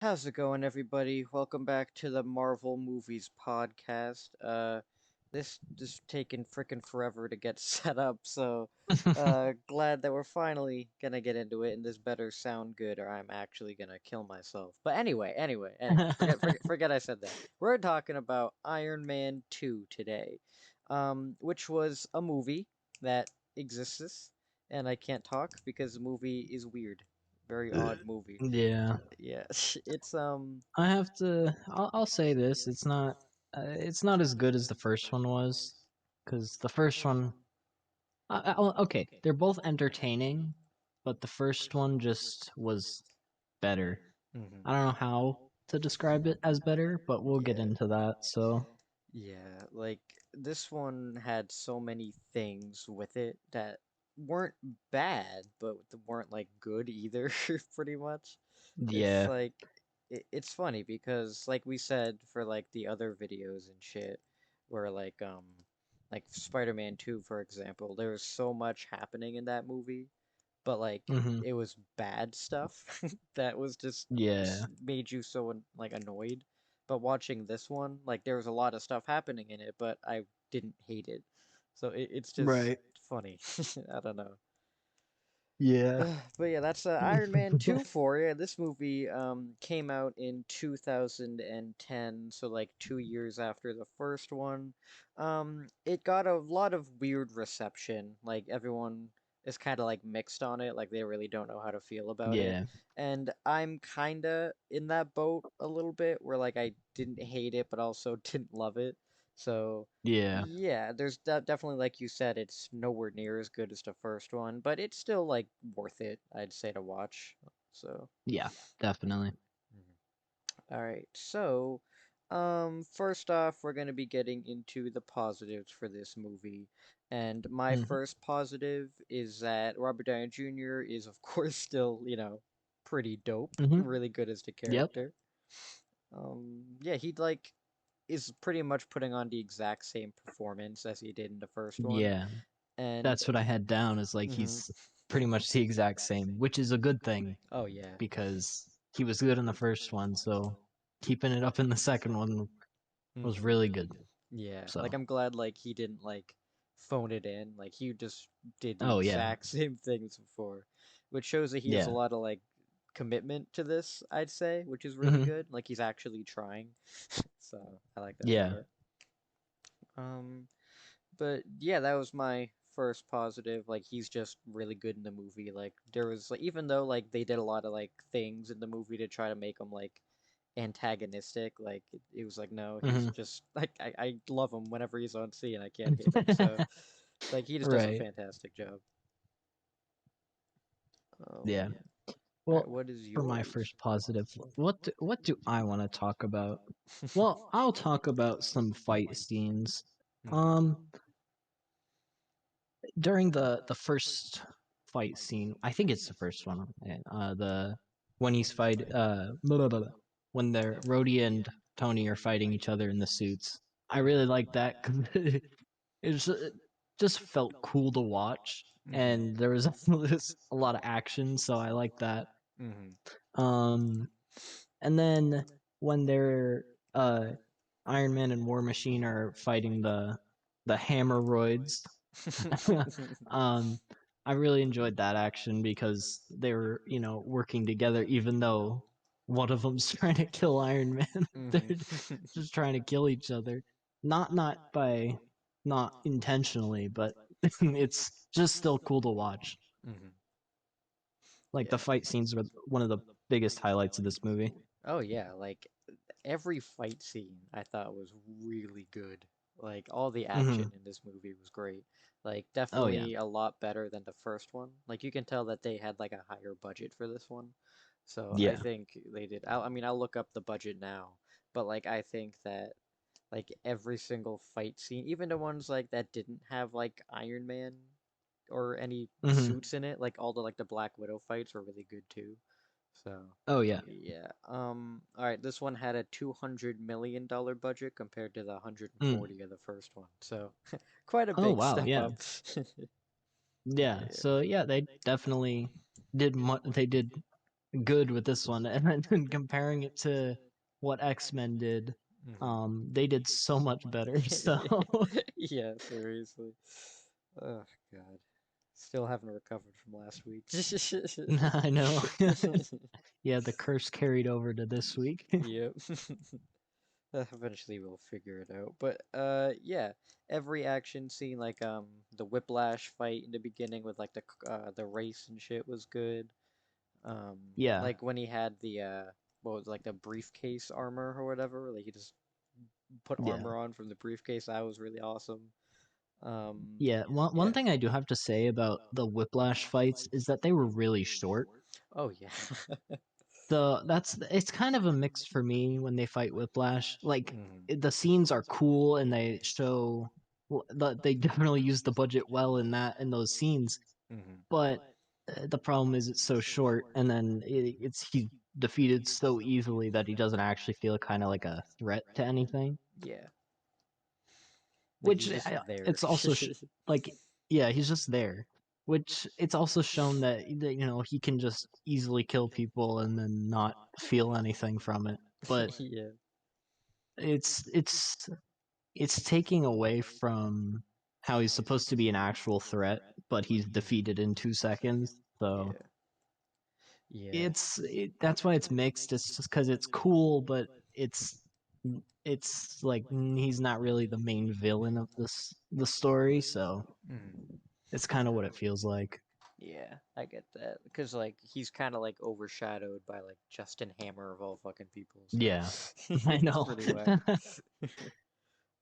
How's it going, everybody? Welcome back to the Marvel Movies podcast. This taking freaking forever to get set up, so glad that we're finally gonna get into it, and this better sound good, or I'm actually gonna kill myself. But anyway, forget I said that. We're talking about Iron Man 2 today, which was a movie that exists, and I can't talk because the movie is weird, very odd movie. Yeah, Yeah, it's I have to. I'll say this: it's not as good as the first one was, because the first one. Okay, they're both entertaining, but the first one just was better. mhm. I don't know how to describe it as better, but we'll get Yeah. into that. So, Yeah, like this one had so many things with it that weren't bad, but weren't like good either, pretty much. It's yeah. like it's funny because like we said for like the other videos and shit, where like Spider-Man 2, for example, there was so much happening in that movie, but like Hmm. it was bad stuff that was just Yeah. made you so like annoyed. But watching this one, like there was a lot of stuff happening in it, but I didn't hate it. So it's just Right. funny. I don't know. Yeah. But yeah, that's Iron Man 2 for you. This movie came out in 2010, so like 2 years after the first one. It got a lot of weird reception. Like everyone is kind of like mixed on it, like they really don't know how to feel about it. Yeah. And I'm kind of in that boat a little bit where like I didn't hate it but also didn't love it. So Yeah. yeah, there's definitely, like you said, it's nowhere near as good as the first one, but it's still like worth it, I'd say, to watch. So, Yeah. Definitely. all right. So, first off, we're gonna be getting into the positives for this movie, and my Hmm. first positive is that Robert Downey Jr. is, of course, still, pretty dope, Hmm. really good as the Yep. character. Yeah, he like is pretty much putting on the exact same performance as he did in the first one. Yeah. And That's what I had down is like mhm. he's pretty much the exact same, which is a good thing Oh yeah. because he was good in the first one, so keeping it up in the second one was Hmm. really good. Yeah. Like So, I'm glad like he didn't like phone it in. Like he just did the oh yeah, exact same things before, which shows that he has a yeah, lot of like commitment to this, I'd say, which is really hmm, good. Like he's actually trying. So I like that yeah, part. Um, but yeah, that was my first positive. Like he's just really good in the movie. Like there was like even though like they did a lot of like things in the movie to try to make him like antagonistic, like it was like no, he's hmm. just like I love him whenever he's on scene. I can't hate him. So like he just does a Right, fantastic job. yeah. Yeah. All right, Well, what is for my yours? first positive, what do I want to talk about? Well, I'll talk about some fight scenes. Mhm. Um, during the first fight scene, I think it's the first one. The when he's fight blah, blah, blah, blah, when they're Rhodey and Tony are fighting each other in the suits. I really like that because it just felt cool to watch, Mhm. and there was a lot of action, so I like that. Mhm. Um, and then when they're Iron Man and War Machine are fighting the Hammeroids. um, I really enjoyed that action because they were, working together, even though one of them's trying to kill Iron Man. Mhm. They're just trying to kill each other, not intentionally, but it's just still cool to watch. Mhm. Like the Yeah. fight scenes were one of the biggest highlights of this movie. Oh yeah, like every fight scene I thought was really good. Like all the Hmm. action in this movie was great. Like Oh yeah, definitely a lot better than the first one. Like you can tell that they had like a higher budget for this one. So I yeah. think they did. I mean, I'll look up the budget now, but like I think that like every single fight scene, even the ones like that didn't have like Iron Man or any Hmm. suits in it, like all the like the Black Widow fights were really good too. So Oh yeah. yeah. All right. This one had a $200 million budget compared to the Mm. 140 of the first one. So quite a Oh big wow, step yeah. up. Yeah. Yeah. So yeah, they definitely did. They did. good with this one, and then comparing it to what X-Men did, they did so much better. So Yeah, seriously. Oh God, still haven't recovered from last week. I know. Yeah, the curse carried over to this week. Yep. Eventually we'll figure it out. But yeah, every action scene like the whiplash fight in the beginning with like the race and shit was good. Um Yeah, like when he had the what was it, like the briefcase armor or whatever, like he just put yeah, armor on from the briefcase. That was really awesome. Um yeah. One yeah. thing I do have to say about the Whiplash fights is that they were really short. Oh yeah. It's kind of a mix for me when they fight Whiplash. Like Mhm. the scenes are cool and they show they definitely use the budget well in those scenes. Mhm. But the problem is it's so short, and then it's he's defeated so easily that he doesn't actually feel kind of like a threat to anything. Yeah. Like Which he's just there. it's also like yeah, he's just there. Which it's also shown that he can just easily kill people and then not feel anything from it. But Yeah. it's it's it's taking away from how he's supposed to be an actual threat, but he's defeated in 2 seconds. So Yeah. Yeah. that's why it's mixed. It's just because it's cool, but it's it's like he's not really the main villain of the story, so Mhm. it's kind of what it feels like. Yeah, I get that because like he's kind of like overshadowed by like Justin Hammer of all fucking people, so Yeah, I it's know. pretty whack.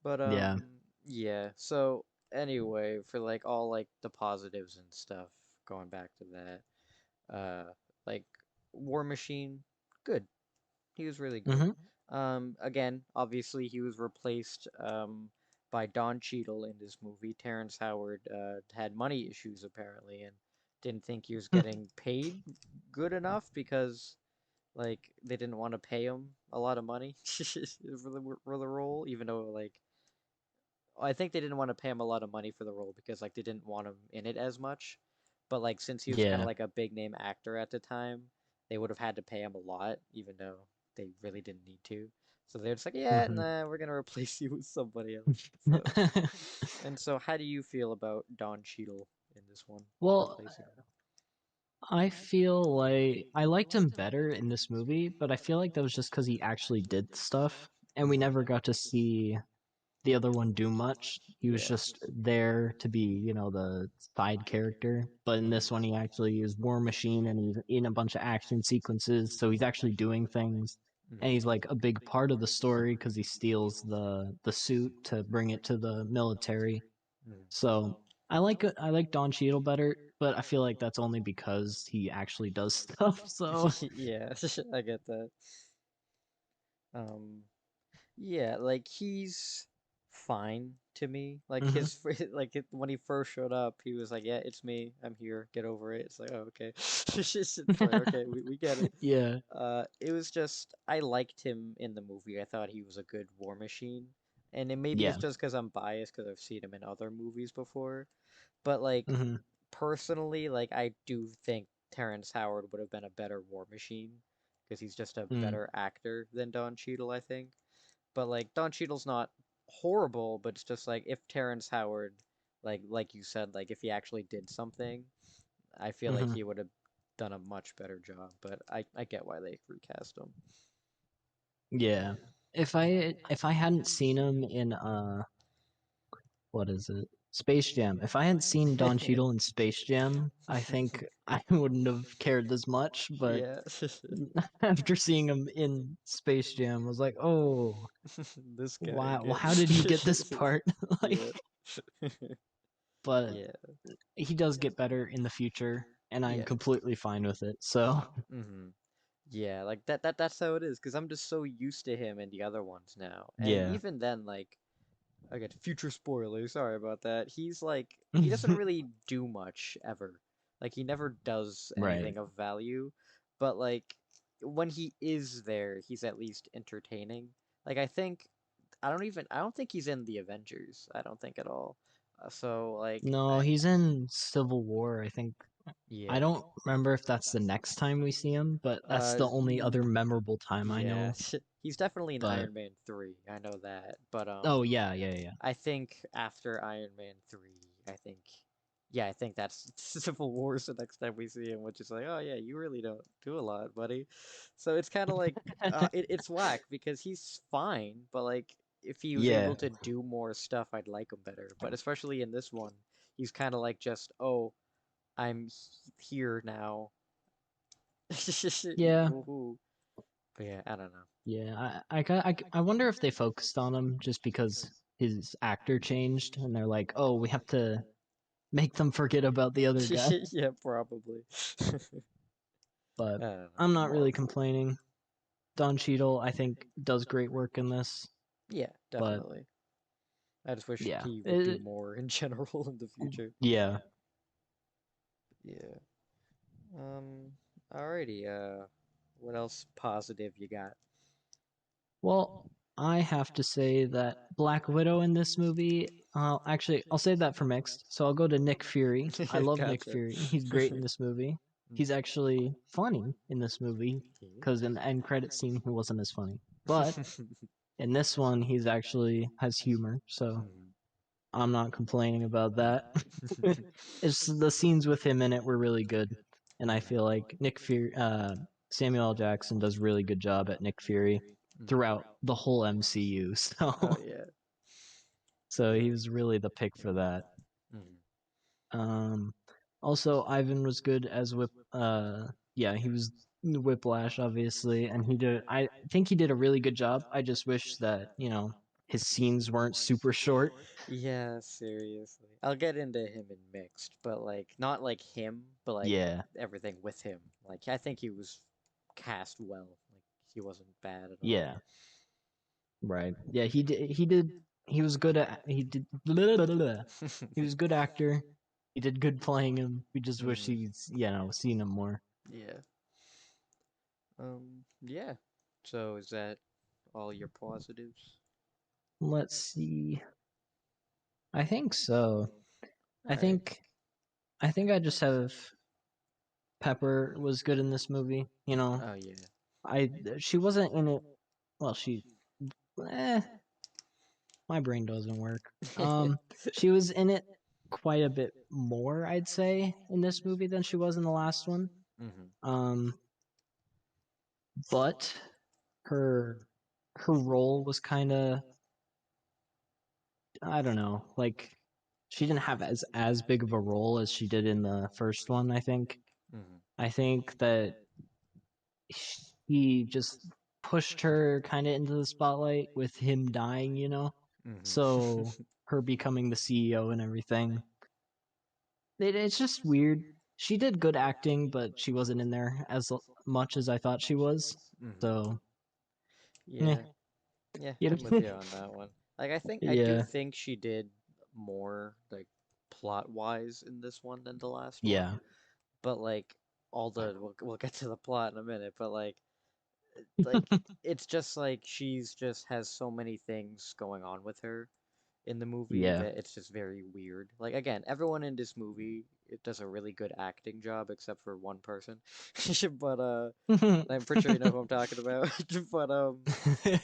But Yeah. yeah. So anyway, for like all like the positives and stuff, going back to that, like War Machine, good. He was really good. Hmm. Again, obviously he was replaced by Don Cheadle in this movie. Terrence Howard had money issues apparently and didn't think he was getting paid good enough because like they didn't want to pay him a lot of money for the role, even though like I think they didn't want to pay him a lot of money for the role because like they didn't want him in it as much. But like since he was kind of Yeah. like a big name actor at the time, they would have had to pay him a lot, even though they really didn't need to. So they're just like, yeah, Hmm. nah, we're gonna replace you with somebody else. So, and so, how do you feel about Don Cheadle in this one, Well, replacing him? I feel like I liked him better in this movie, but I feel like that was just because he actually did stuff, and we never got to see the other one do much. He was Yeah. just there to be the side character. But in this one, he actually is War Machine and he's in a bunch of action sequences. So he's actually doing things. And he's like a big part of the story because he steals the suit to bring it to the military. So I like Don Cheadle better, but I feel like that's only because he actually does stuff. So Yeah, I get that. Um, Yeah, like he's fine to me. Like mhm. when he first showed up, he was like, "Yeah, it's me. I'm here. Get over it." It's like, "Oh, okay." It's like, "Okay, we get it." Yeah, It was just I liked him in the movie. I thought he was a good War Machine, and maybe it's yeah. just because I'm biased because I've seen him in other movies before. But like Hmm. personally, like I do think Terrence Howard would have been a better War Machine because he's just a Mm. better actor than Don Cheadle, I think. But like Don Cheadle's not horrible, but it's just like if Terrence Howard, like you said, like if he actually did something, I feel like Hmm. he would have done a much better job. But I get why they recast him. Yeah. If I hadn't seen him in what is it? Space Jam. If I hadn't seen Don Cheadle in Space Jam, I think I wouldn't have cared as much, but Yeah. after seeing him in Space Jam, I was like, "Oh, This guy wow, well, again. how did he get this part?" Like, Yeah. but Yeah. he does get better in the future, and I'm Yeah. completely fine with it. So, Hmm. Yeah, like that's how it is, because I'm just so used to him and the other ones now. And yeah. even then, like I get future spoilers, sorry about that. He's like he doesn't really do much ever. Like he never does Right. anything of value, but like when he is there, he's at least entertaining. Like I don't think he's in the Avengers. I don't think at all. So like No, he's in Civil War, I think. I Yeah. don't remember if that's the next time we see him, but that's the only other memorable time I Yeah. know. He's definitely in But Iron Man 3. I know that. But oh yeah, yeah, yeah. I think after Iron Man 3, I think yeah, I think that's Civil War's the next time we see him, which is like, oh yeah, you really don't do a lot, buddy. So it's kind of like it's whack because he's fine, but like if he was Yeah, able to do more stuff, I'd like him better. But especially in this one, he's kind of like just, oh, I'm here now. yeah, Woohoo. But yeah, I don't know. yeah. I wonder if they focused on him just because his actor changed, and they're like, oh, we have to make them forget about the other guy. Yeah, probably. But I don't know. I'm not really complaining. Don Cheadle, I think, does great work in this. Yeah, But definitely. I just wish yeah, he would do more in general in the future. yeah. Yeah. Um, alrighty, what else positive you got? Well, I have to say that Black Widow in this movie. Actually, I'll save that for mixed. So I'll go to Nick Fury. I love Nick Gotcha. Fury. He's great in this movie. He's actually funny in this movie because in the end credit scene he wasn't as funny. But in this one, he's actually has humor. So I'm not complaining about that. It's the scenes with him in it were really good, and I feel like Samuel L. Jackson does really good job at Nick Fury throughout the whole MCU. Oh So, yeah. so he was really the pick for that. Mhm. Um, Also, Ivan was good as Whip. Yeah, he was Whiplash, obviously, and he did. I think he did a really good job. I just wish that his scenes weren't super short. Yeah, seriously. I'll get into him in mixed, but like not like him, but like Yeah, everything with him. Like I think he was cast well. Like he wasn't bad at all. yeah, right. Yeah, he did. He did. He was good at. He did. He was good actor. He did good playing him. We just wish Mhm. he's seen him more. Yeah. Yeah. So is that all your positives? Let's see. I think so. All I right. think. I think I just have Pepper was good in this movie. Oh yeah. I she wasn't in it. Well, eh, my brain doesn't work. She was in it quite a bit more, I'd say, in this movie than she was in the last one. Mhm. Um, but her her role was kind of, I don't know, like she didn't have as big of a role as she did in the first one. Mhm. I think that he just pushed her kind of into the spotlight with him dying. Mhm. So her becoming the CEO and everything. It's just weird. She did good acting, but she wasn't in there as much as I thought she was. Mhm. So, eh, Yeah. Yeah, you I'm with know? you on that one. Like I do Yeah, think she did more like plot wise in this one than the last one. yeah. But like all the we'll get to the plot in a minute, but like it's just like she's just has so many things going on with her in the movie Yeah. that it's just very weird. Like again, everyone in this movie it does a really good acting job except for one person. But I'm pretty sure you know who I'm talking about. But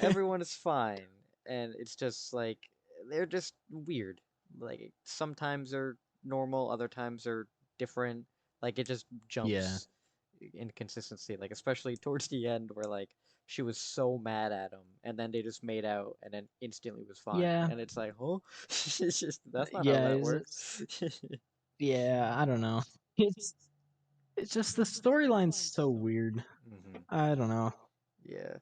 everyone is fine and it's just like they're just weird. Like sometimes they're normal, other times they're different. Like it just Yeah. jumps inconsistency, like especially towards the end where like she was so mad at him and then they just made out and then instantly was fine. Yeah. And it's like, huh? It's just that's not how Yeah, that works. yeah, I don't know. It's it's just the storyline's so weird. Hmm. I don't know. Yeah.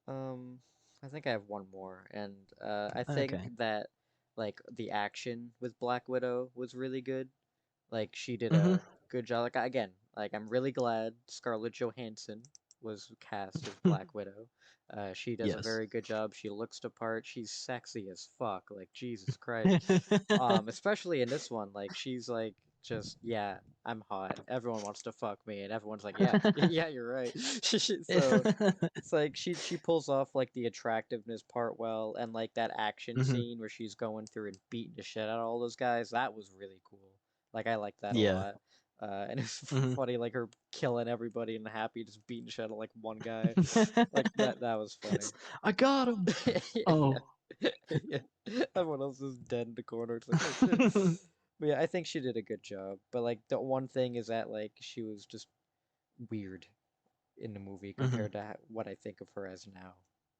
Um, I think I have one more, and I think Okay. that like the action with Black Widow was really good. Like she did Mhm. a good job. Like again, like I'm really glad Scarlett Johansson was cast as Black Widow. She does a Yes. very good job. She looks the part. She's sexy as fuck. Like Jesus Christ. Especially in this one, like she's like just yeah, I'm hot. Everyone wants to fuck me, and everyone's like, yeah, yeah, you're right. So it's like she pulls off like the attractiveness part well, and like that action Mhm. scene where she's going through and beating the shit out of all those guys. That was really cool. Like I like that a Yeah. lot. And it was Mhm. funny, like her killing everybody and Happy just beating shit out of like one guy. Like that was funny. I got him. Yeah. Oh. Yeah. Everyone else is dead in the corner. It's like, oh shit. But yeah, I think she did a good job. But like the one thing is that like she was just weird in the movie Mhm. compared to what I think of her as now.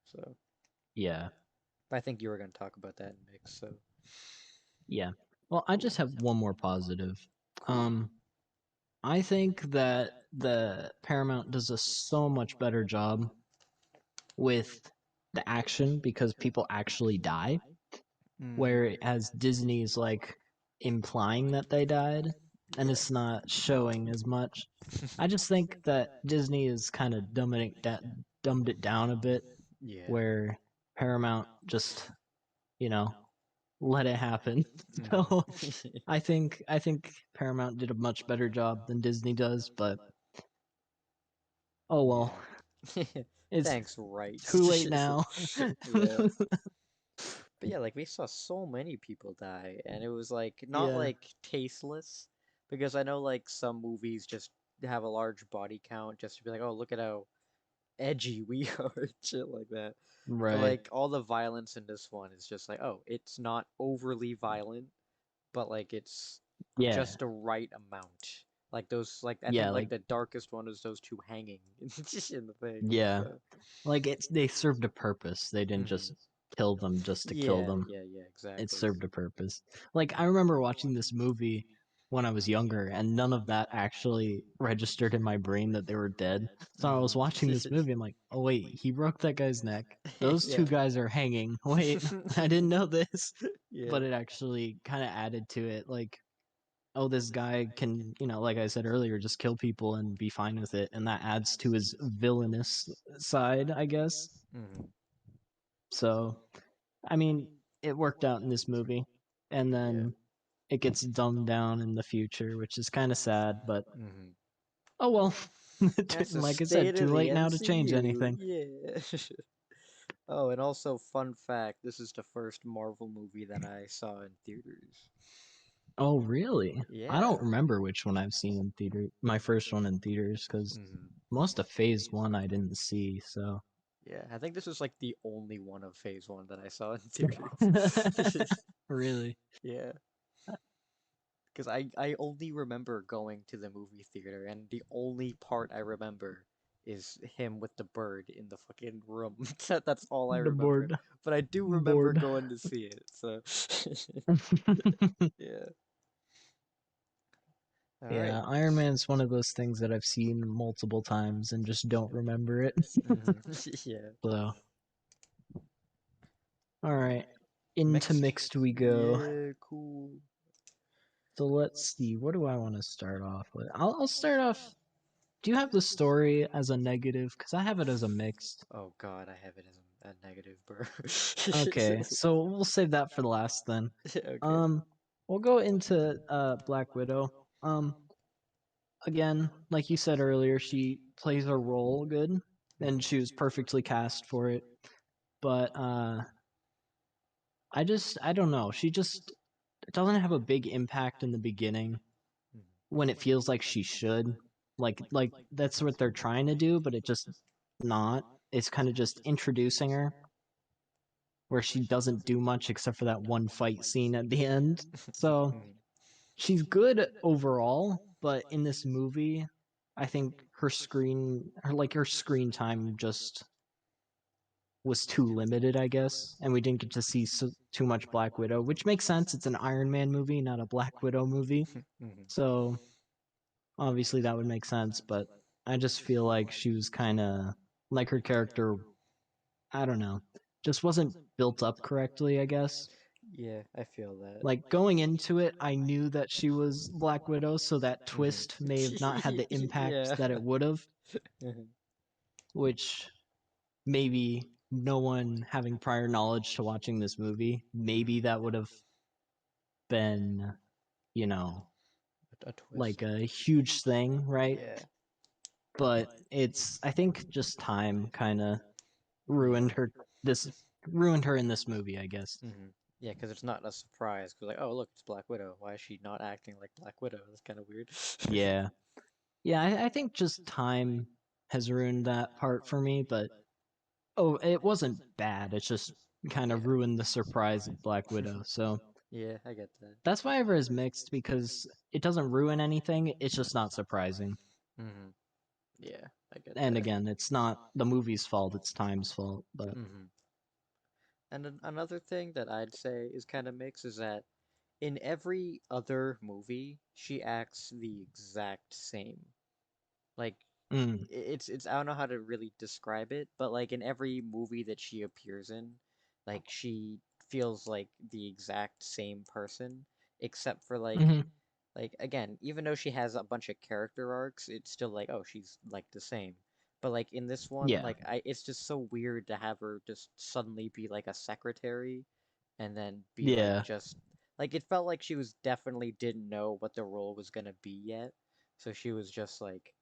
So Yeah. I think you were gonna talk about that in mix. So Yeah. Well, I cool, just have one more positive. cool. I think that the Paramount does a so much better job with the action because people actually die, Mm. whereas Disney's like implying that they died and Yeah. it's not showing as much. I just think that Disney is kind of dumbed it down a bit, Yeah. where Paramount just, you know, let it happen. So Mm. I think Paramount did a much better job than Disney does, but oh well. Yeah. It's Thanks, right. too late now. Yeah. But yeah, like we saw so many people die, and it was like not Yeah. like tasteless, because I know like some movies just have a large body count just to be like, oh, look at how edgy we are, and shit like that. But Right. like all the violence in this one is just like, oh, it's not overly violent, but like it's Yeah. just the right amount. Like those, like I Yeah, think like like the darkest one is those two hanging in the thing. yeah. So, Like it's they served a purpose. They didn't just mhm. kill them just to kill Yeah, them. yeah, yeah, It exactly. served a purpose. Like I remember watching this movie when I was younger and none of that actually registered in my brain that they were dead. So I was watching this Mhm. movie, I'm like, "Oh wait, he broke that guy's neck. Those two Yeah. guys are hanging. Wait, I didn't know this." Yeah. But it actually kind of added to it like, oh, this guy can, like I said earlier, just kill people and be fine with it, and that adds to his villainous side, I guess. Mhm. So, I mean, it worked out in this movie, and Yeah. then it gets dumbed down in the future, which is kind of sad, but Mhm. oh well. That's the Like I said, state too of the late now to change MCU. anything. Yeah. Oh, and also fun fact, this is the first Marvel movie that I saw in theaters. Oh, really? I Yeah. don't remember which one I've seen in theater, my first one in theaters, because Mhm. most of Phase 1 I didn't see, so. Yeah, I think this was like the only one of Phase 1 that I saw in theaters. Really? Yeah. Because I only remember going to the movie theater, and the only part I remember is him with the bird in the fucking room. That's all I The remember. board. But I do remember Bored. going to see it, so yeah. All right. Yeah, Iron Man's one of those things that I've seen multiple times and just don't remember it. Mhm. Yeah. So, alright. Into Mixed. mixed we go. Yeah, cool. So let's see, what do I want to start off with? I'll start off. Do you have the story as a negative? Because I have it as a mixed. Oh God, I have it as a negative, bro. Okay, so we'll save that for the last then. Okay. Um, we'll go into Black Widow. Again, like you said earlier, she plays her role good, and she was perfectly cast for it. But I don't know. She just doesn't have a big impact in the beginning Mhm. when it feels like she should. Like that's what they're trying to do, but it just not. It's kind of just introducing her where she doesn't do much except for that one fight scene at the end. So Mhm. she's good overall, but in this movie, I think her screen time just was too limited, I guess, and we didn't get to see too much Black Widow, which makes sense. It's an Iron Man movie, not a Black Widow movie, Mhm. so obviously that would make sense. But I just feel like she was kind of like her character. I don't know, just wasn't built up correctly, I guess. Yeah, I feel that. Like going into it, I knew that she was Black Widow, so that Mhm. twist may have not had the impact Yeah. that it would have, Mhm. which maybe no one having prior knowledge to watching this movie, maybe that would have been, you know, A twist. like a huge thing, right? Yeah. But it's, I think, just time kind of Yeah. ruined her. This ruined her in this movie, I guess. Mhm. Yeah, because it's not a surprise. Because like, oh look, it's Black Widow. Why is she not acting like Black Widow? That's kind of weird. Yeah. Yeah, I think just time has ruined that part for me, but oh, it wasn't bad. It's just kind of Yeah. ruined the surprise of Black Widow. So Yeah, I get that. that's why Ever is mixed because it doesn't ruin anything. It's just not surprising. Hmm. Yeah, I get And that. again, it's not the movie's fault, it's time's fault. But Hmm. And another thing that I'd say is kind of mixed is that in every other movie, she acts the exact same. Like mm, it's I don't know how to really describe it, but like in every movie that she appears in, like she feels like the exact same person, except for hmm like again, even though she has a bunch of character arcs, it's still like, oh, she's like the same. But like in this one, yeah, like it's just so weird to have her just suddenly be like a secretary and then be like yeah, just like it felt like she was definitely didn't know what the role was gonna be yet. So she was just like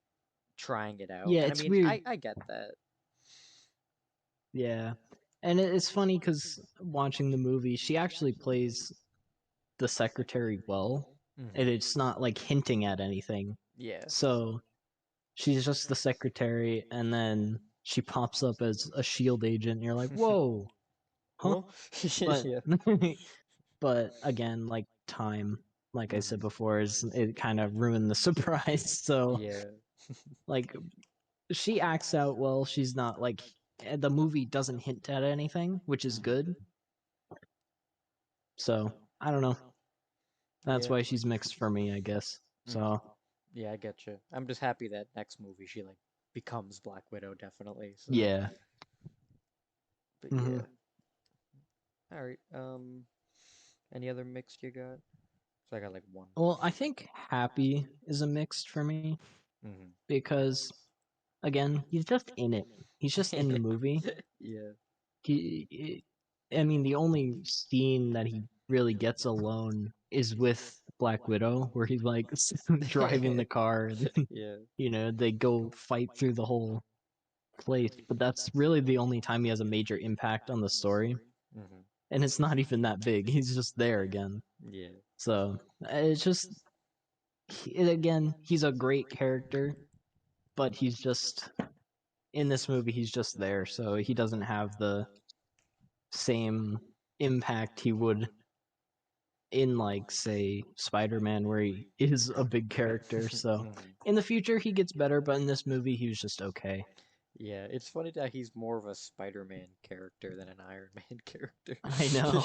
trying it out. yeah. And I It's mean, weird. I get that. Yeah, and it's funny because watching the movie, she actually plays the secretary well, and Hmm. it's not like hinting at anything. Yeah. So she's just the secretary, and then she pops up as a shield agent, and you're like, whoa, huh? Well, But yeah. but again, like time, like I said Hmm. before, is it kind of ruined the surprise. So Yeah. like she acts out well. She's not like the movie doesn't hint at anything, which is Hmm. good. So I don't know. That's Yeah. why she's mixed for me, I guess. Hmm. So Yeah, I get you. I'm just happy that next movie she like becomes Black Widow definitely. So, yeah. but hmm yeah. All right. Any other mixed you got? So I got like one. Well, I think Happy is a mixed for me Hmm. because again, he's just in it. He's just in the movie. Yeah. He, I mean, the only scene that he really gets alone is with Black Widow, where he's like driving the car, and Yeah. they go fight through the whole place. But that's really the only time he has a major impact on the story, Hmm. and it's not even that big. He's just there again. Yeah. So it's just again, he's a great character, but he's just in this movie. He's just there, so he doesn't have the same impact he would in like say Spider-Man where he is a big character. So Hmm. in the future he gets better, but in this movie he was just okay. Yeah, it's funny that he's more of a Spider-Man character than an Iron Man character. I know.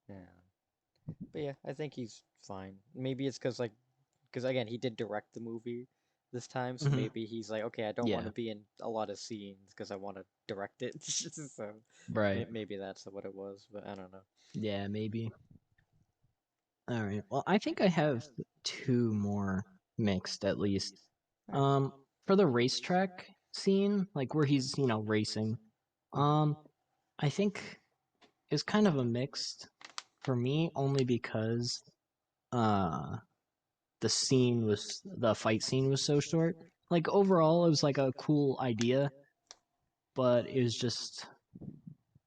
Yeah. But yeah, I think he's fine. Maybe it's because again, he did direct the movie this time, so hmm maybe he's like, okay, I don't want Yeah, to be in a lot of scenes because I want to direct it. So right. maybe that's what it was, but I don't know. Yeah, maybe. All right. Well, I think I have two more mixed at least. All right. Um, for the racetrack scene, like where he's, racing, Mm-hmm. um, I think is kind of a mixed for me only because uh the fight scene was so short. Like overall it was like a cool idea, but it was just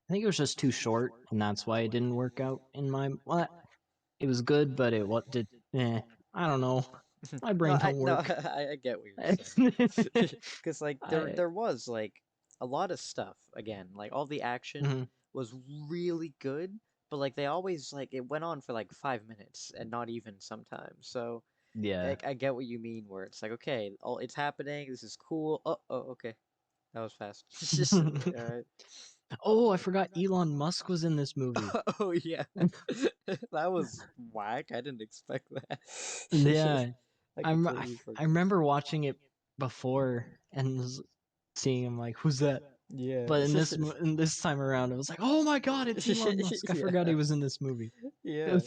I think it was just too short and that's why it didn't work out in my well, it was good, but it what did I don't know. My No, brain don't no, work. I get what you're I, saying. Because like there was like a lot of stuff again, like all the action mhm, was really good, but like they always like it went on for like 5 minutes and not even sometimes. So yeah. I get what you mean where it's like, okay, oh, it's happening, this is cool. Oh, okay. That was fast. All right. Oh, I forgot Elon Musk was in this movie. Oh yeah. That was whack. I didn't expect that. Yeah, I I'm I, completely I forgot. remember watching it before and seeing him like, who's that? Yeah. But in this time around, I was like, oh my god, it's Elon Musk! I forgot he Yeah. was in this movie. Yeah.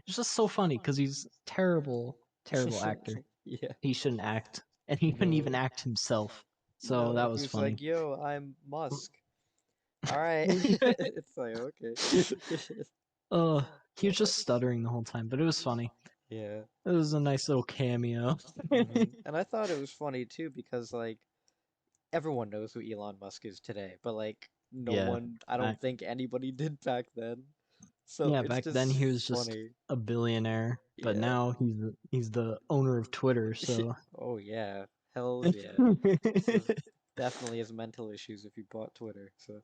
It's just so funny because he's terrible, terrible actor. Yeah. He shouldn't act, and he couldn't even No. act himself. So No. that He was was like, funny. "Yo, I'm Musk." All right. It's like, okay. uh, he was just stuttering the whole time, but it was funny. Yeah. It was a nice little cameo. And I thought it was funny too because like everyone knows who Elon Musk is today, but like no Yeah. one, I I, don't think anybody did back then. So yeah, it's back just then he was just funny. a billionaire, but Yeah. now he's the owner of Twitter, so Oh yeah. Hells yeah. So definitely has mental issues if he bought Twitter. So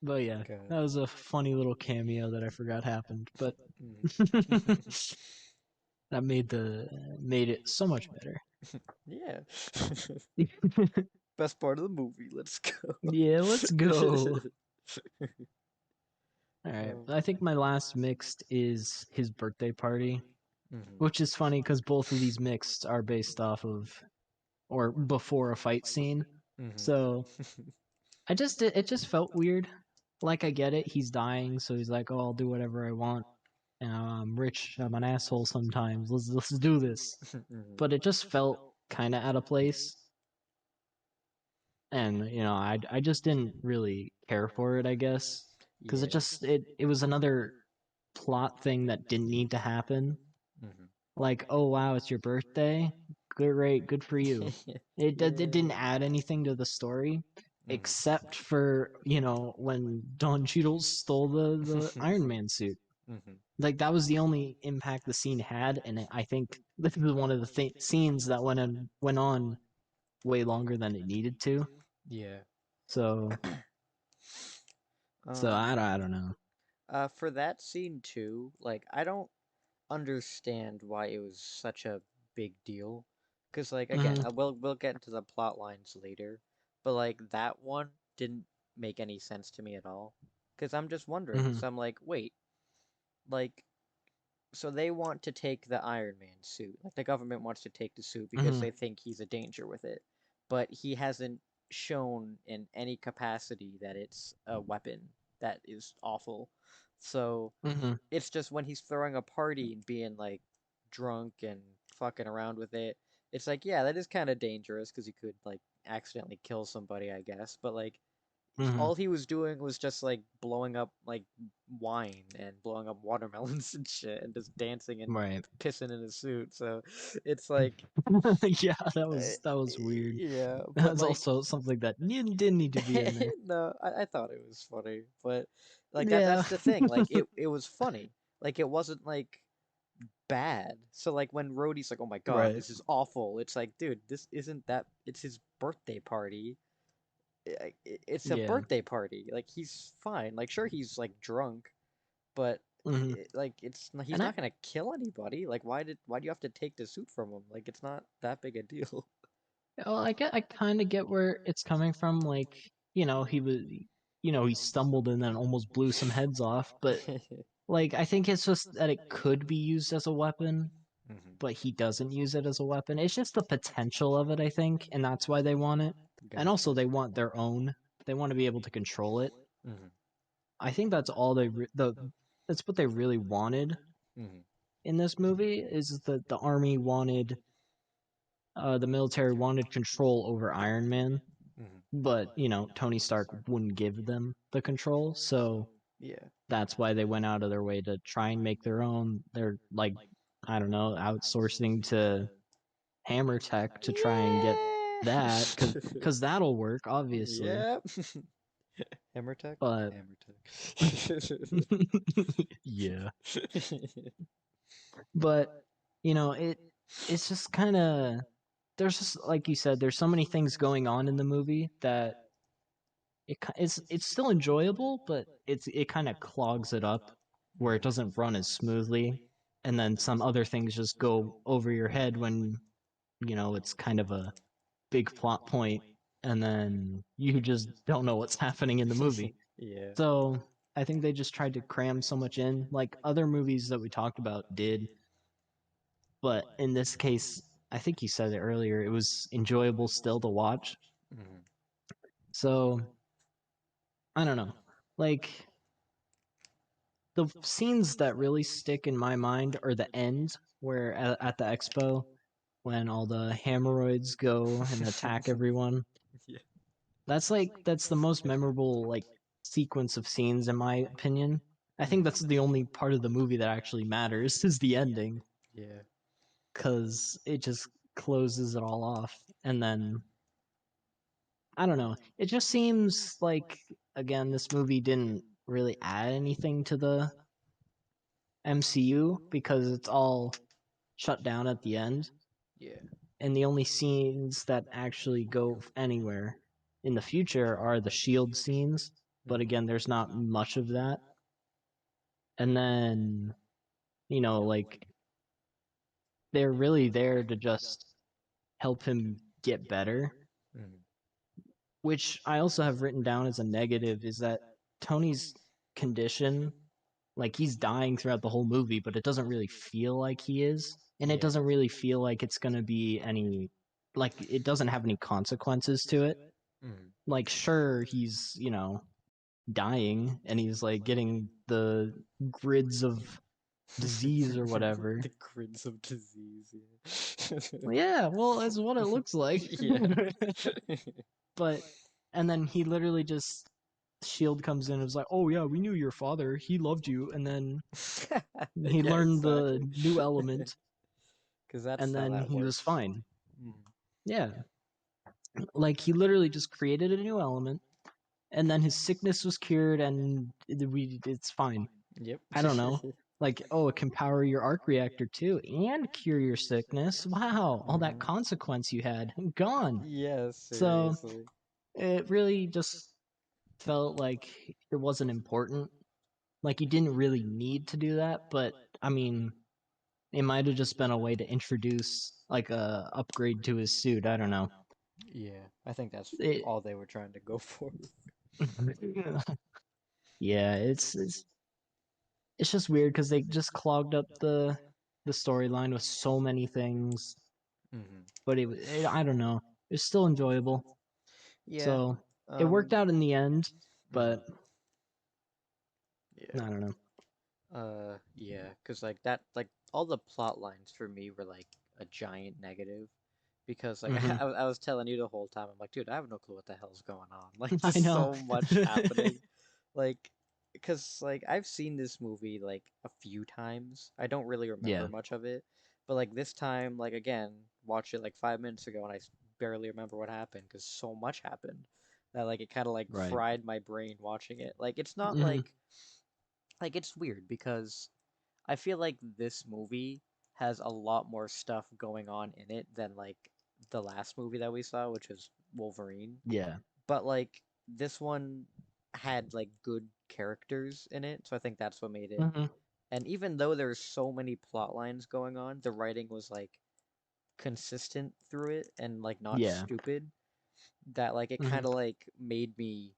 But yeah, God. that was a funny little cameo that I forgot happened, but Mhm. that made it so much better. Yeah. Best part of the movie. Let's go. Yeah, let's go. All right, Oh. I think my last mixed is his birthday party, Mhm. which is funny because both of these mixed are based off of or before a fight scene. Mhm. So it just felt weird. Like I get it, he's dying, so he's like, "Oh, I'll do whatever I want. You know, I'm rich. I'm an asshole sometimes. Let's do this." Mhm. But it just felt kind of out of place, and I just didn't really care for it. I guess because Yeah. it was another plot thing that didn't need to happen. Mhm. Like, oh wow, it's your birthday. Great, good for you. It Yeah. didn't add anything to the story, Mhm. except for when Don Cheadle stole the Iron Man suit. Mhm. Like that was the only impact the scene had, and I think this is one of the scenes that went on way longer than it needed to. Yeah. So so Um. I don't know. For that scene too, like I don't understand why it was such a big deal. Because like again, Hmm. we'll get into the plot lines later, but like that one didn't make any sense to me at all. Because I'm just wondering. Hmm. So I'm like, wait, like so they want to take the Iron Man suit. Like the government wants to take the suit because Hmm. they think he's a danger with it. But he hasn't shown in any capacity that it's a weapon that is awful. So Hmm. it's just when he's throwing a party and being like drunk and fucking around with it. It's like, yeah, that is kind of dangerous because he could like accidentally kill somebody, I guess. But like Hmm. all he was doing was just like blowing up like wine and blowing up watermelons and shit and just dancing and Right. pissing in his suit. So it's like, Yeah, uh, that was weird. yeah, but That's like, also something that didn't need to be in there. no, I thought it was funny, but like Yeah. that's the thing. Like it was funny. Like it wasn't like bad. So like when Rhodey's like, "Oh my god, Right. this is awful," it's like, dude, this isn't that. It's his birthday party. It's a Yeah. birthday party. Like he's fine. Like sure he's like drunk, but Hmm. like he's And I not gonna kill anybody. Like why do you have to take the suit from him? Like it's not that big a deal. well, I kind of get where it's coming from. Like, he was, he stumbled and then almost blew some heads off. But like, I think it's just that it could be used as a weapon, Hmm. but he doesn't use it as a weapon. It's just the potential of it, I think, and that's why they want it. And Gotcha. also, they want their own. They want to be able to control it. Hmm. I think that's all that's what they really wanted Hmm. in this movie is that the army wanted the military wanted control over Iron Man, Hmm. but Tony Stark wouldn't give them the control, so Yeah. that's why they went out of their way to try and make their own. They're like, I don't know, outsourcing to Hammer Tech to try and get that Yeah. because that'll work, obviously. Yep. Hammer tech? But Hammer tech. yeah, but it's just kind of there's just like you said, there's so many things going on in the movie that it's still enjoyable, but it kind of clogs it up where it doesn't run as smoothly, and then some other things just go over your head when it's kind of a big plot point, and then you just don't know what's happening in the movie. Yeah. So I think they just tried to cram so much in, like other movies that we talked about did, but in this case, I think you said it earlier, it was enjoyable still to watch. Mhm. So I don't know. Like the scenes that really stick in my mind are the end where at the expo when all the hemorrhoids go and attack everyone. Yeah. That's the most memorable like sequence of scenes in my opinion. I think that's Mhm. the only part of the movie that actually matters is the ending Yeah. cuz it just closes it all off and then I don't know. It just seems like, again, this movie didn't really add anything to the MCU because it's all shut down at the end. Yeah. And the only scenes that actually go anywhere in the future are the shield scenes. But again, there's not much of that. And then, like, they're really there to just help him get better. Mhm. Which I also have written down as a negative is that Tony's condition, like, he's dying throughout the whole movie, but it doesn't really feel like he is. And it Yeah. doesn't really feel like it's going to be like, it doesn't have any consequences to it. Mhm. Like, sure, he's, dying and he's like getting the grids of disease or whatever. The grids of disease. Yeah. Well, yeah, well, that's what it looks like. Yeah. But, and then he literally just, Shield comes in and is like, oh yeah, we knew your father. He loved you. And then he Yeah, learned the exactly. new element Because that's and how then that he was works. fine. Mhm. Yeah. Like, he literally just created a new element and then his sickness was cured and it's fine. Yep. I don't know. Like, oh, it can power your arc reactor too and cure your sickness. Wow, all that Mhm. consequence you had gone. Yeah, So seriously. it really just felt like it wasn't important. Like, you didn't really need to do that, but I mean, it might have just been a way to introduce like a upgrade to his suit. I don't know. Yeah, I think that's It, all they were trying to go for. yeah, it's just weird because they just clogged up the storyline with so many things. Hmm. But I don't know. It's still enjoyable. Yeah. So it worked Um. out in the end, Mhm. but I Yeah. don't know. Yeah, because like that, like all the plot lines for me were like a giant negative. Because like Hmm. I was telling you the whole time, I'm like, dude, I have no clue what the hell's going on. Like, I just know. so much happening. Like, because like I've seen this movie like a few times. I don't really remember Yeah. much of it, but like this time, like again, watched it like 5 minutes ago, and barely remember what happened because so much happened that like it kind of like Right. fried my brain watching it. Like, it's not Hmm. like it's weird because I feel like this movie has a lot more stuff going on in it than like the last movie that we saw, which was Wolverine. Yeah. But like this one had like good characters in it, so I think that's what made it. Hmm. And even though there's so many plot lines going on, the writing was like consistent through it and like not Yeah. stupid. That like it Hmm. kind of like made me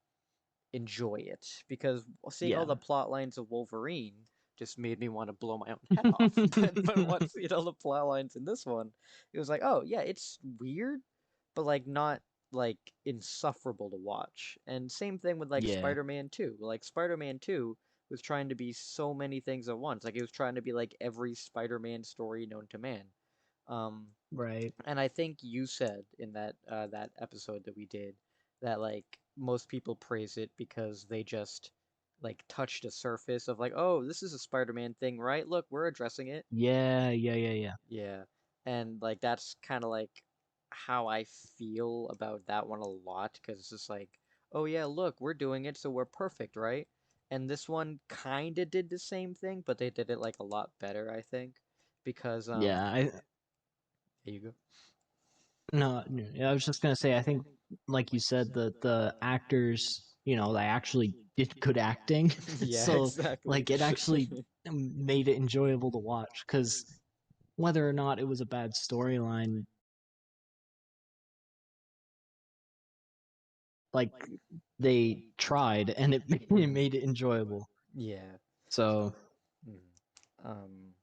enjoy it because seeing all Yeah. the plot lines of Wolverine just made me want to blow my own head off. But once the plot lines in this one, it was like, oh yeah, it's weird, but like not like insufferable to watch. And same thing with like Yeah. Spider-Man 2. Like Spider-Man 2 was trying to be so many things at once. Like it was trying to be like every Spider-Man story known to man. Um, Right. and I think you said in that episode that we did that like most people praise it because they just like touched the surface of like, oh, this is a Spider-Man thing, right? Look, we're addressing it. Yeah. Yeah. Yeah. Yeah. Yeah. And like that's kind of like how I feel about that one a lot because it's just like, oh yeah, look, we're doing it, so we're perfect, right? And this one kind of did the same thing, but they did it like a lot better, I think, because Yeah. there you go. No, I was just gonna say, I think, like you said, the actors, they actually did good acting, Yeah, so exactly. like it actually made it enjoyable to watch. Because whether or not it was a bad storyline, like they tried, and it it Mhm. made it enjoyable. Yeah. So Mhm. Um,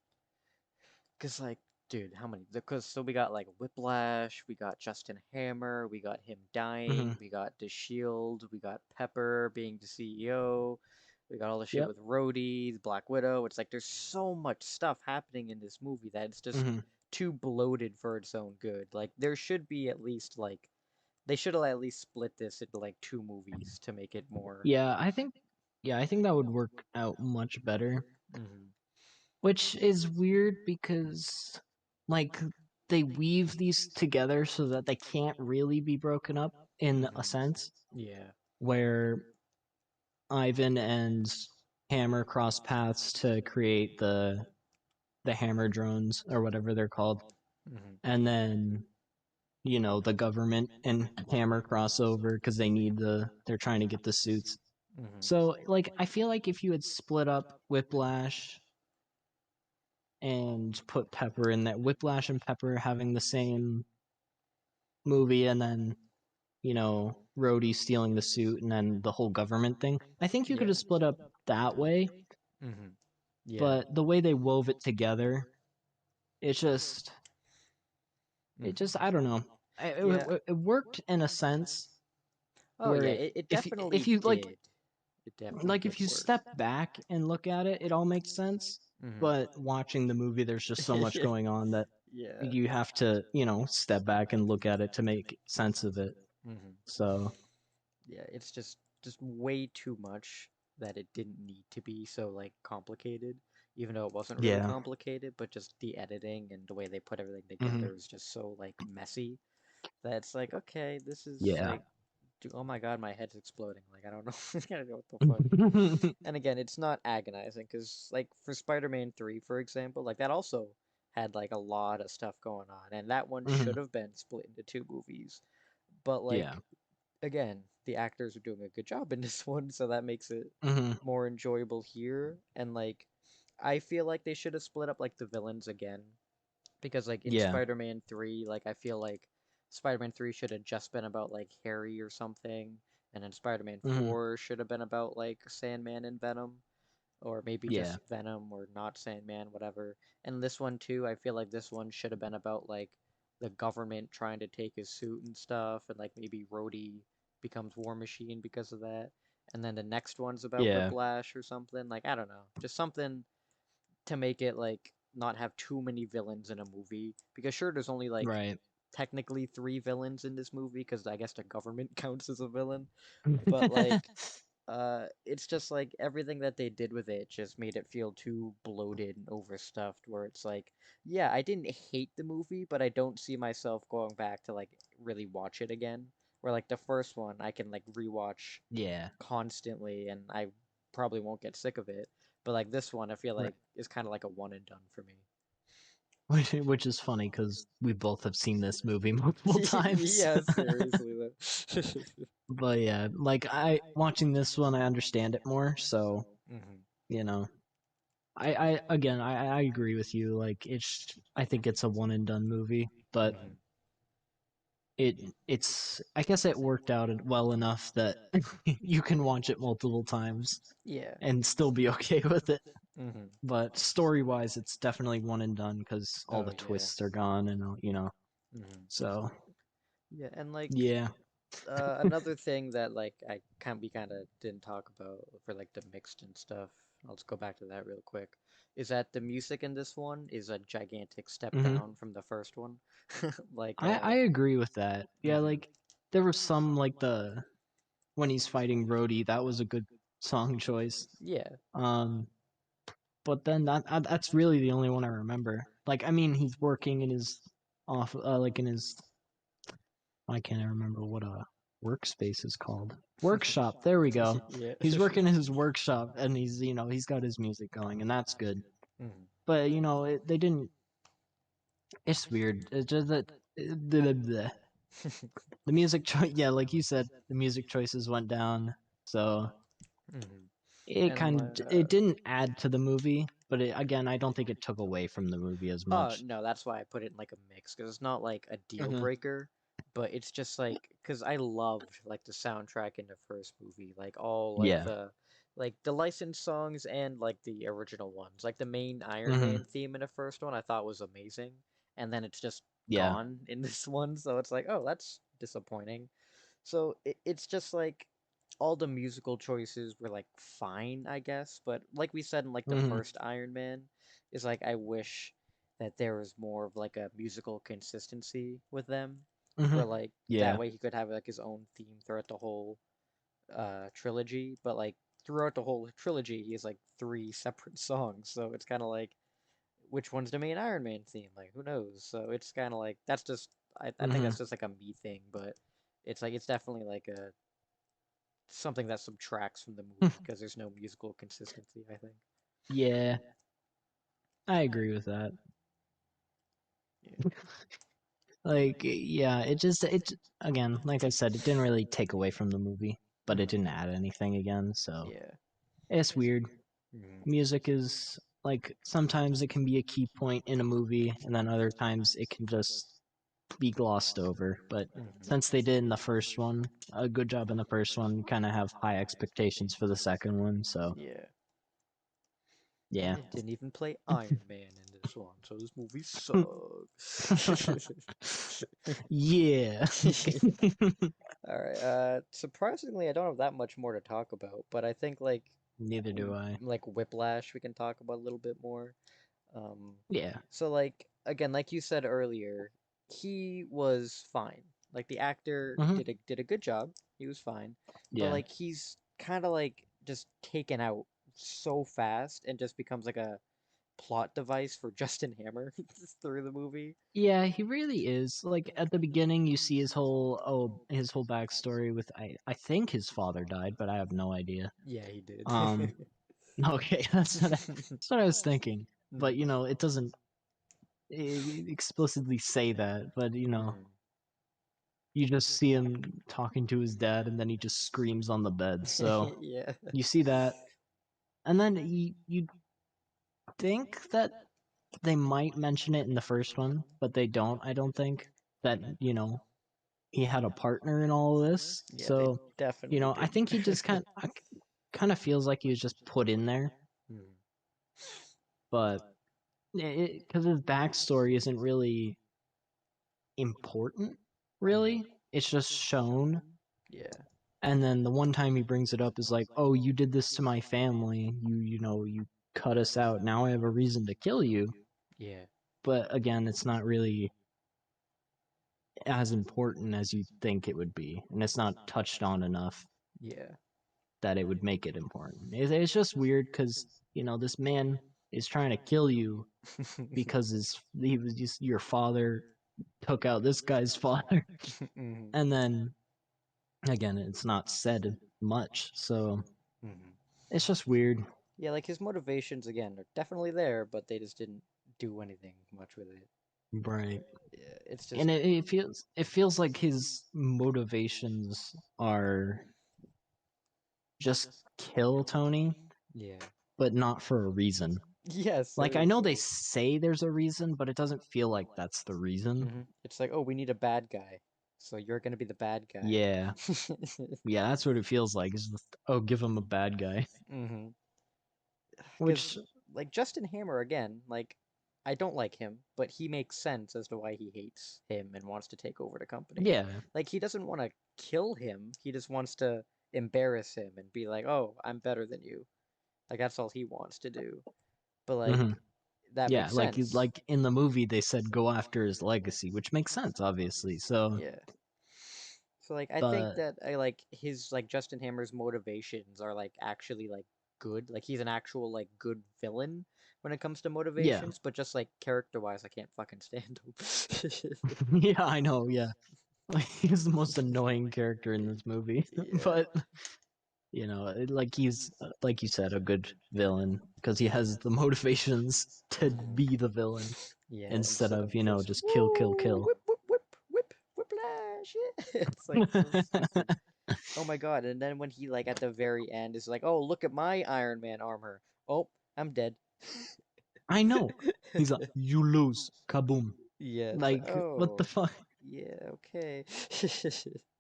cause like, dude, how many? Because so we got like Whiplash, we got Justin Hammer, we got him dying, mhm. we got the Shield, we got Pepper being the CEO, we got all the shit Yep. with Rhodey, Black Widow. It's like there's so much stuff happening in this movie that it's just Hmm. too bloated for its own good. Like there should be at least like they should have at least split this into like two movies to make it more. Yeah, I think that would work out much better. Hmm. Which is weird because, like, they weave these together so that they can't really be broken up in a Mhm. sense, Yeah. where Ivan and Hammer cross paths to create the hammer drones or whatever they're called. Mhm. And then, the government and Hammer crossover because they're trying to get the suits. Mhm. So, like, I feel like if you had split up Whiplash and put Pepper in that, Whiplash and Pepper having the same movie, and then, Rhodey stealing the suit, and then the whole government thing, I think you could Yeah. have split up that way, Mhm. Yeah. but the way they wove it together, it just, Mhm. I don't know. Yeah. It worked in a sense Oh where yeah, it if definitely you did. It definitely if did you work. step back and look at it, it all makes sense. Mhm. But watching the movie, there's just so much going on that Yeah. you have to, step back and look at it to make sense of it. Mhm. So Yeah, it's just way too much that it didn't need to be so like complicated, even though it wasn't really yeah. complicated, but just the editing and the way they put everything Hmm. together is just so like messy that it's like, okay, this is Yeah. like, oh my God, my head's exploding. Like I don't know, I don't know what the fuck. And again, it's not agonizing because like for Spider-Man 3, for example, like that also had like a lot of stuff going on, and that one Hmm. should have been split into two movies. But Yeah. like again, the actors are doing a good job in this one, so that makes it Hmm. more enjoyable here. And like, I feel like they should have split up like the villains again, because like in Yeah. Spider-Man 3, like I feel like Spider-Man 3 should have just been about like Harry or something, and then Spider-Man Hmm. 4 should have been about like Sandman and Venom, or maybe Yeah. just Venom or not Sandman, whatever. And this one too, I feel like this one should have been about like the government trying to take his suit and stuff, and like maybe Rhodey becomes War Machine because of that. And then the next one's about Yeah. Whiplash or something. Like I don't know, just something to make it like not have too many villains in a movie. Because sure, there's only like Right. technically three villains in this movie because I guess the government counts as a villain. But like it's just like everything that they did with it just made it feel too bloated and overstuffed, where it's like, yeah, I didn't hate the movie, but I don't see myself going back to like really watch it again. Where like the first one I can like rewatch Yeah. constantly and I probably won't get sick of it. But like this one I feel Right. like is kind of like a one and done for me. Which is funny because we both have seen this movie multiple times. Yeah, seriously though. But yeah, like I watching this one, I understand it more. So Hmm. you know, I again, I agree with you. Like I think it's a one and done movie, but Hmm. it's I guess it worked out well enough that you can watch it multiple times Yeah. and still be okay with it. Hmm. But story wise, it's definitely one and done because all Oh the yeah. twists are gone, and Hmm. so Yeah, and like yeah. another thing that like we kind of didn't talk about for like the mixed and stuff. I'll just go back to that real quick. Is that the music in this one is a gigantic step Hmm. down from the first one. Like I agree with that. Yeah, mhm. like there was some like the when he's fighting Rhodey, that was a good song choice. Yeah. Um, but then that's really the only one I remember. Like, I mean, he's working in his like in his, I can't remember what a workspace is called. Workshop. There we go. Yeah. He's working in his workshop, and he's got his music going, and that's good. Mhm. But they didn't. It's weird. It's just that the music choice. Yeah, like you said, the music choices went down. So Mhm. it And it didn't add to the movie, but again, I don't think it took away from the movie as oh much. no, that's why I put it in like a mix because it's not like a deal Hmm. breaker, but it's just like because I loved like the soundtrack in the first movie, like all Yeah. like the licensed songs and like the original ones. Like the main Iron Hmm. Man theme in the first one, I thought was amazing, and then it's just Yeah. gone in this one, so it's like, oh, that's disappointing. So it's just like all the musical choices were like fine, I guess, but like we said in like the Hmm. first Iron Man, is like I wish that there was more of like a musical consistency with them, Hmm. where like that Yeah. way he could have like his own theme throughout the whole trilogy, but like throughout the whole trilogy he has like three separate songs, so it's kind of like which one's the main Iron Man theme? Like, who knows? So it's kind of like that's just I think Hmm. that's just like a me thing, but it's like it's definitely like a something that subtracts from the movie because there's no musical consistency, I think. Yeah, I agree with that. Yeah. Like, yeah, it again, like I said, it didn't really take away from the movie, but it Mhm. didn't add anything again. So Yeah. it's weird. Mhm. Music is like sometimes it can be a key point in a movie, and then other times it can just be glossed over. But Mhm. since they did in the first one, a good job in the first one, kind of have high expectations for the second one. So Yeah. And yeah. it didn't even play Iron Man in this one, so this movie sucks. Yeah. All right. Surprisingly, I don't have that much more to talk about, but I think Neither do I. like Whiplash, we can talk about a little bit more. Um, Yeah. so like again, like you said earlier, he was fine. Like the actor Hmm. did a good job. He was fine, but Yeah. like he's kind of like just taken out so fast and just becomes like a plot device for Justin Hammer through the movie. Yeah, he really is. Like at the beginning you see his whole backstory with I think his father died, but I have no idea. Yeah, he did. Um okay, that's what I was thinking. But Mhm. you know, it doesn't explicitly say that, but you know, Mhm. you just see him talking to his dad and then he just screams on the bed. So Yeah. you see that. And then you think that they might mention it in the first one, but they don't, I don't think. That, you know, he had a partner in all of this. Yeah, they So, you definitely know, I didn't. think he just kind of feels like he was just put in there, Mhm. but because his backstory isn't really important, Mhm. really. It's just shown. Yeah. And then the one time he brings it up is like, "Oh, you did this to my family. You cut us out. Now I have a reason to kill you." Yeah. But again, it's not really as important as you think it would be, and it's not touched on enough Yeah. that it would make it important. It's just weird because this man is trying to kill you because he was just your father took out this guy's father, Mhm. and then again, it's not said much, so Mhm. it's just weird. Yeah, like his motivations again are definitely there, but they just didn't do anything much with it. Right. Yeah, it's just And it feels like his motivations are just kill Tony, yeah. but not for a reason. Yeah, Like I know they seriously. say there's a reason, but it doesn't feel like that's the reason. It's like, oh, we need a bad guy, so you're gonna be the bad guy. Yeah, yeah, that's what it feels like. Is oh, give him a bad guy, hmm Because which like Justin Hammer again, like I don't like him, but he makes sense as to why he hates him and wants to take over the company. yeah, Like he doesn't want to kill him, he just wants to embarrass him and be like, "Oh, I'm better than you." Like that's all he wants to do. But like hmm that yeah, makes sense. like in the movie they said go after his legacy, which makes sense, obviously. So, Yeah. So like I think but that I like his like Justin Hammer's motivations are like actually like good. Like he's an actual like good villain when it comes to yeah, motivations, but just like character wise I can't fucking stand him. yeah, I know, yeah. Like he's the most annoying character in this movie, Yeah. but like he's like you said, a good villain because he has the motivations to Mhm. be the villain Yeah, instead instead of of just just kill, kill, woo kill. whip whip whip whip whiplash. Yeah. It's like so stupid. Oh my god, and then when he like at the very end is like, "Oh, look at my Iron Man armor." Oh, I'm dead. I know. He's like, you lose, kaboom. Yeah, it's like, Like, what the "Oh, fuck? yeah, okay."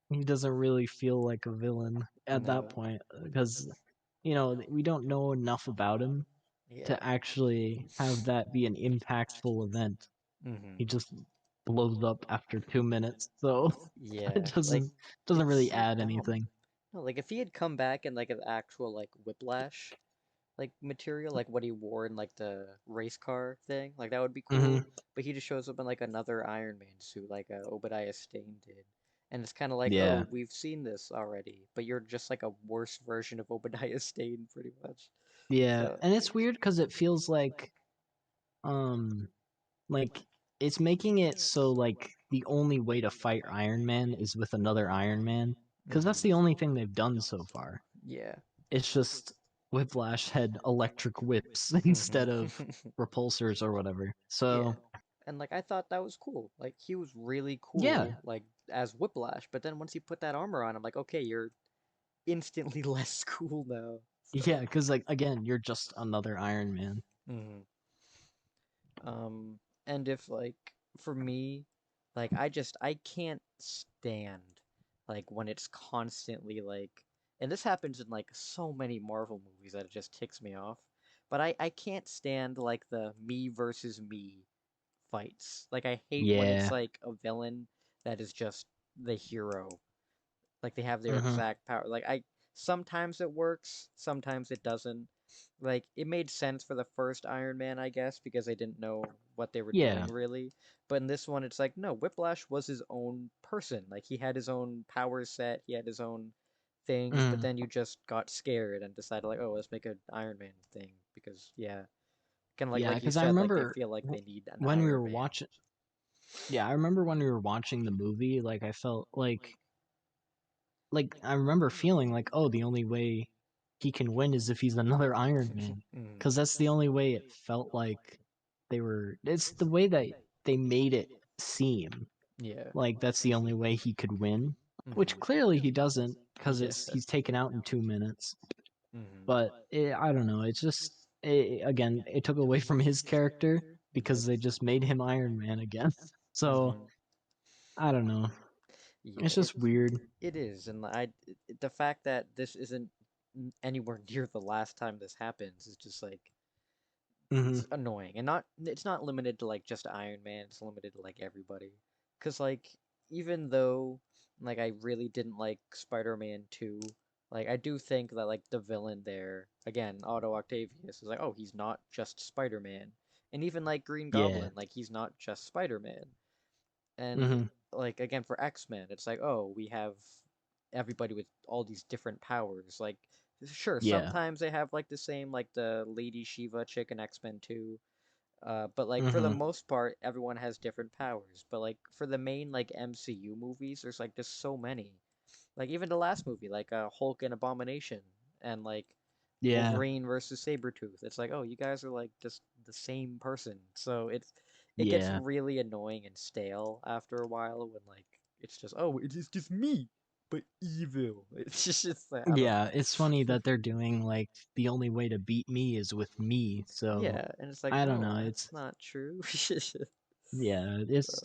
He doesn't really feel like a villain at that No. point because, we don't know enough about him Yeah. to actually have that be an impactful event. hmm He just blows up after 2 minutes, so Yeah. it Like doesn't it's really so add dumb. anything. No, like if he had come back in like an actual like Whiplash like material, like what he wore in like the race car thing, like that would be Hmm. cool. But he just shows up in like another Iron Man suit, like Obadiah Stane did. And it's kind of like, Yeah, oh, we've seen this already, but you're just like a worse version of Obadiah Stane, pretty much. yeah, So, and it's weird because it feels like um like it's making it so like the only way to fight Iron Man is with another Iron Man because that's the only thing they've done so far. Yeah. It's just Whiplash had electric whips instead of repulsors or whatever. Yeah. So And like I thought that was cool. Like he was really yeah, cool, like as Whiplash. But then once he put that armor on, I'm like, okay, you're instantly less cool now. yeah, because like again, you're just another Iron Man. hmm and if like for me, like I can't stand like when it's constantly like, and this happens in like so many Marvel movies that it just ticks me off. But I can't stand like the me versus me fights. Like I hate when it's Yeah. like a villain that is just the hero. Like they have their Mm-hmm. exact power. Like I sometimes it works, sometimes it doesn't. Like it made sense for the first Iron Man, I guess, because they didn't know what they were Yeah. doing really. But in this one it's like no, Whiplash was his own person. Like he had his own power set, he had his own things, but Mm. then you just got scared and decided like, oh, let's make an Iron Man thing because yeah, kind of Yeah, like you because I said, like they remember feel like they need an when we Iron were Man. watching. Yeah, I remember when we were watching the movie. Like I felt like I remember feeling like, oh, the only way he can win is if he's another Iron Man, Mm, because that's the only way it felt like they were. It's the way that they made it seem yeah. like that's the only way he could win, which hmm clearly he doesn't, because Yeah. it's he's taken out in 2 minutes. hmm But I don't know. It's just again, it took away from his character Yep. because they just made him Iron Man again. So hmm I don't know. Yeah, It's just weird. it is, and the fact that this isn't anywhere near the last time this happens is just like Hmm. it's annoying, and not it's not limited to like just Iron Man. It's limited to like everybody, because like even though like I really didn't like Spider-Man 2, like I do think that like the villain there again, Otto Octavius is like, oh, he's not just Spider-Man, and even like Green Yeah. Goblin, like he's not just Spider-Man. And Hmm. like again for X-Men, it's like, oh, we have everybody with all these different powers. Like sure, Yeah. sometimes they have like the same like the Lady Shiva chick in X-Men 2. But like for the Hmm. most part, everyone has different powers. But like for the main like MCU movies, there's like just so many. Like even the last movie, like Hulk and Abomination and like Yeah. Wolverine versus Sabretooth. It's like, oh, you guys are like just the same person. So it gets Yeah. really annoying and stale after a while when like it's just, oh, it is just me, but evil. It's just like, I don't Yeah. It's funny know. that they're doing like the only way to beat me is with me. So Yeah, and it's like, I don't no, know. that's not true. Yeah. So,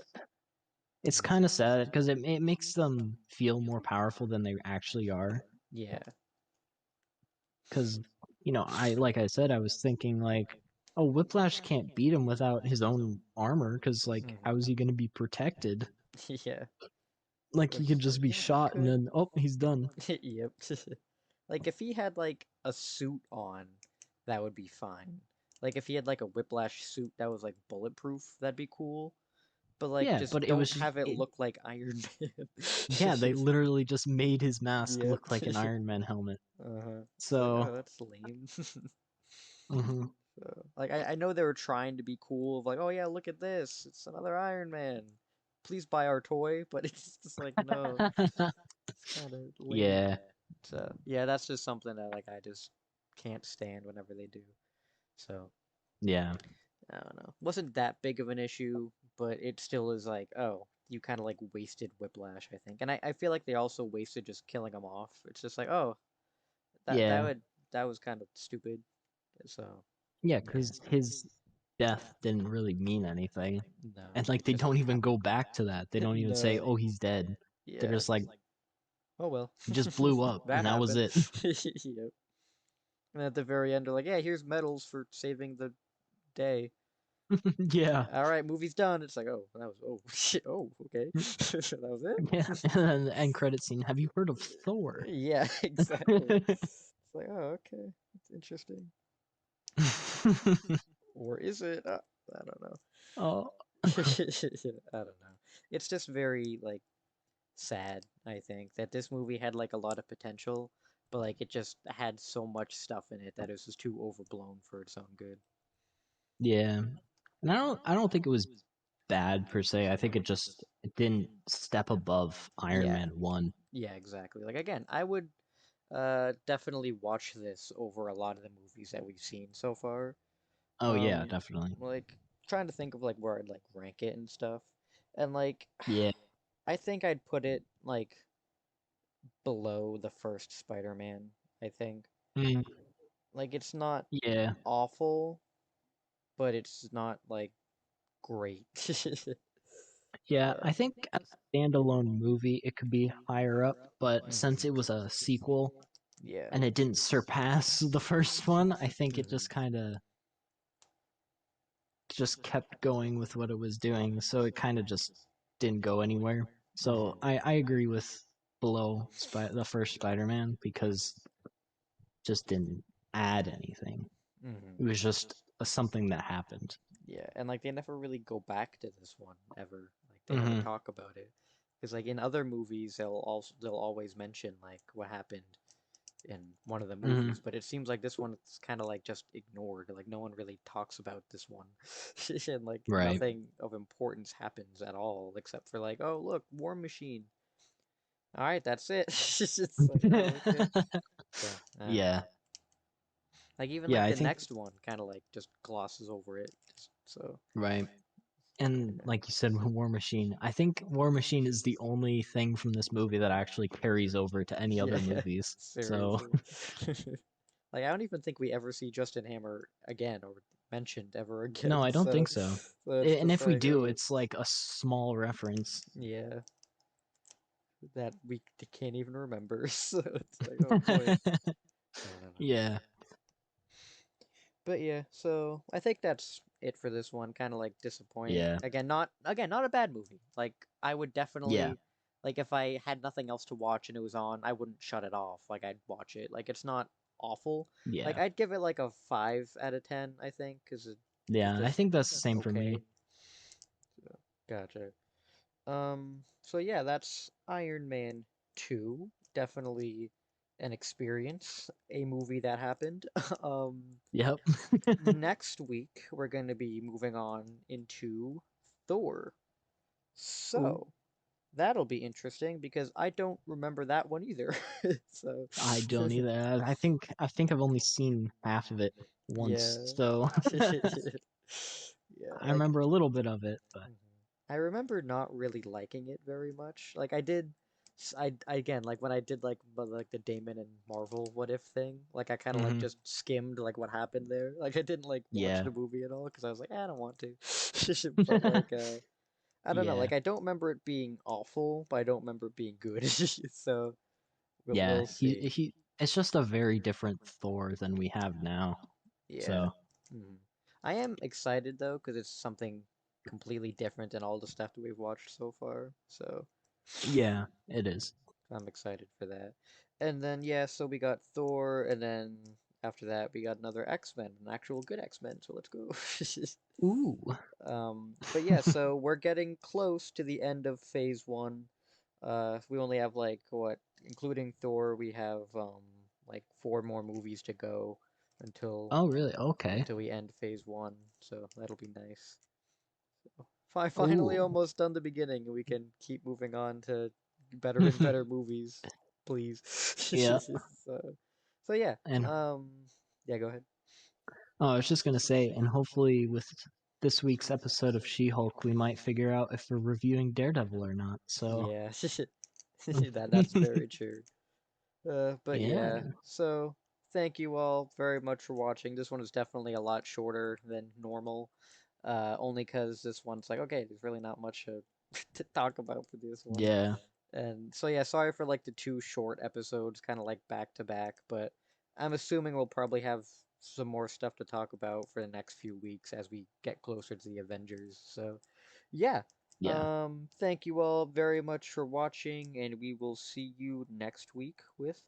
It's kind of sad because it makes them feel more powerful than they actually are. yeah. Because I like I said, I was thinking like, oh, Whiplash can't beat him without his own armor. Because like, how is he going to be protected? Yeah. Like he Which could is just like, be yeah, he shot and could. then oh, he's done. Yep. Like if he had like a suit on, that would be fine. Like if he had like a Whiplash suit that was like bulletproof, that'd be cool. But like Yeah, just but it don't was have it look like Iron Man. yeah, they literally just made his mask Yep. look like an Iron Man helmet. Uh-huh. It's like, So, oh, that's lame. mhm. So, like I know they were trying to be cool of like, oh yeah, look at this. It's another Iron Man. Please buy our toy, but it's just like no, it's kind of lame. Yeah, So, yeah, that's just something that like I just can't stand whenever they do. So, yeah, I don't know. Wasn't that big of an issue, but it still is like, oh, you kind of like wasted Whiplash, I think. And I feel like they also wasted just killing him off. It's just like, oh, that yeah, would that was kind of stupid. So, yeah. yeah. Because his death didn't really mean anything, No, and like it they just don't even go back to that. They don't even say, no. "Oh, he's dead." They're Yeah. just like, Oh well. he just blew up, That and that was happened. it. Yep. And at the very end, they're like, yeah, here's medals for saving the day. Yeah, All right, movie's done. It's like, oh, that was oh shit. Oh, okay. That was yeah. it. And then the end credit scene. Have you heard of Thor? Yeah, exactly. It's like, oh, okay, it's interesting. Or is it? I don't know. Oh, I don't know. It's just very like sad, I think, that this movie had like a lot of potential, but like it just had so much stuff in it that it was just too overblown for its own good. yeah. And I don't think it was bad per se. I think it didn't step above Iron Yeah, Man 1. yeah, exactly. Like again, I would definitely watch this over a lot of the movies that we've seen so far. Oh yeah, Um, definitely. like trying to think of like where I'd like rank it and stuff. And like Yeah. I think I'd put it like below the first Spider-Man, I think. Mm, Like it's not yeah. awful, but it's not like great. Yeah, Yeah. I think as a standalone movie it could be higher up, but since it Mhm. was a sequel Yeah. and it didn't surpass the first one, I think it Mhm. just kind of just kept going with what it was doing, so it kind of just didn't go anywhere. So Mhm. I agree with below the first Spider-Man because it just didn't add anything. Mhm. It was just something that happened. Yeah, and like they never really go back to this one ever. Like they never Hmm. talk about it. Because like in other movies they'll always mention like what happened in one of the Hmm. movies, but it seems like this one it's kind of like just ignored. Like no one really talks about this one. And like Right. nothing of importance happens at all except for like, oh, look, War Machine. All right, that's it. It's like, oh, okay. So, I don't know. Yeah. Like even Yeah, like I the think next one kind of like just glosses over it. So, right. And yeah. like you said, War Machine, I think War Machine is the only thing from this movie that actually carries over to any Yeah, other movies. So, seriously. Like I don't even think we ever see Justin Hammer again or mentioned ever again. no, I don't So, think so. so it's And just if we like, do, oh, it's like a small reference. yeah, that we can't even remember. So it's like, oh boy, I don't know. Yeah. But yeah, so I think that's it for this one. Kind of like disappointing. Yeah. Not a bad movie. Like I would Yeah. definitely like if I had nothing else to watch and it was on, I wouldn't shut it off. Like I'd watch it. Like it's not awful. Like Yeah. I'd give it like a 5 out of 10, I think, because it's Yeah. I just think that's the same for me. okay. So, gotcha. So yeah, that's Iron Man 2. Definitely an experience, a movie that happened. Um, Yep. Next week we're going to be moving on into Thor. Ooh, So, that'll be interesting because I don't remember that one either. So, I don't either. I think I've only seen half of it once, yeah. so Yeah, I like remember a little bit of it, but mhm. I remember not really liking it very much. Like I again like when I did like the Damon and Marvel what if thing, like I kind of like hmm just skimmed like what happened there. Like I didn't like watch yeah. the movie at all because I was like, I don't want to. But like I don't know, Yeah. like I don't remember it being awful, but I don't remember it being good. So Yeah. we'll He see. he it's just a very different Thor than we have now. Yeah. So, Mhm. I am excited though because it's something completely different than all the stuff that we've watched so far. So yeah, it is. I'm excited for that. And then yeah, so we got Thor, and then after that we got another X-Men, an actual good X-Men. So let's go. Ooh. But yeah, so we're getting close to the end of Phase 1. We only have like what, including Thor, we have like 4 more movies to go until Oh, really? Okay. we end Phase 1. So that'll be nice. Finally Ooh. almost done the beginning, and we can keep moving on to better and better movies, please. Yeah. So, so yeah. And Yeah, go ahead. oh, I was just gonna say, and hopefully with this week's episode of She-Hulk, we might figure out if we're reviewing Daredevil or not. So, Yeah, that's very true. But yeah. yeah, so thank you all very much for watching. This one is definitely a lot shorter than normal. Only because this one's like, okay, there's really not much to talk about for this one. Yeah. And so yeah, sorry for like the 2 short episodes, kind of like back to back, but I'm assuming we'll probably have some more stuff to talk about for the next few weeks as we get closer to the Avengers. So yeah, Yeah. thank you all very much for watching, and we will see you next week with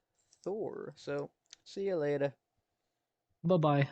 Thor. So see you later. Bye-bye.